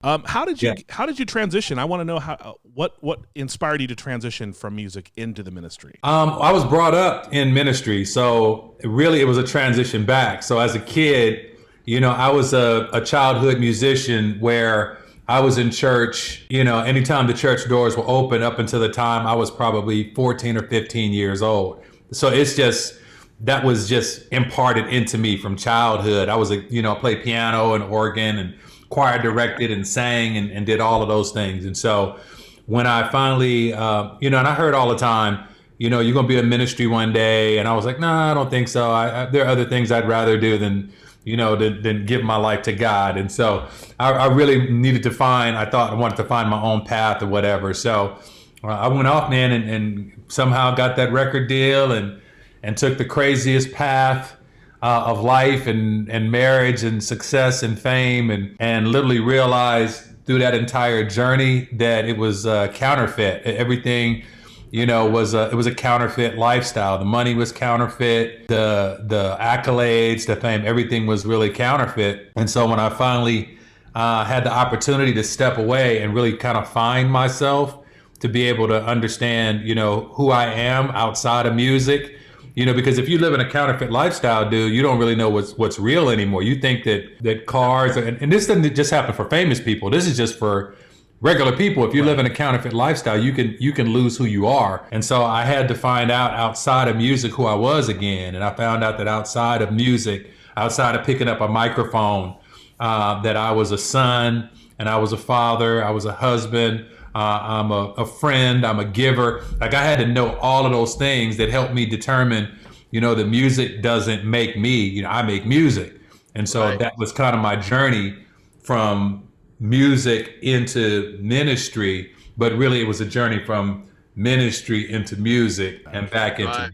Yeah. how did you transition? I want to know how what inspired you to transition from music into the ministry. I was brought up in ministry, so really it was a transition back. So as a kid, I was a childhood musician where I was in church, anytime the church doors were open up until the time I was probably 14 or 15 years old. So that was just imparted into me from childhood. I was played piano and organ and choir directed and sang and did all of those things. And so when I finally, and I heard all the time, you're going to be in ministry one day. And I was like, no, I don't think so. There are other things I'd rather do than give my life to God. And so I really needed to I thought I wanted to find my own path or whatever. So I went off, man, and somehow got that record deal and took the craziest path of life and marriage and success and fame and literally realized through that entire journey that it was counterfeit. Everything, it was a counterfeit lifestyle. The money was counterfeit, the accolades, the fame, everything was really counterfeit. And so when I finally had the opportunity to step away and really kind of find myself, to be able to understand, who I am outside of music. Because if you live in a counterfeit lifestyle, dude, you don't really know what's real anymore. You think that cars, and this doesn't just happen for famous people. This is just for regular people. If you live in a counterfeit lifestyle, you can lose who you are. And so I had to find out outside of music who I was again. And I found out that outside of music, outside of picking up a microphone, that I was a son and I was a father, I was a husband. I'm a friend, I'm a giver. Like I had to know all of those things that helped me determine, that music doesn't make me, I make music. And so Right. that was kind of my journey from music into ministry, but really it was a journey from ministry into music and back into Right.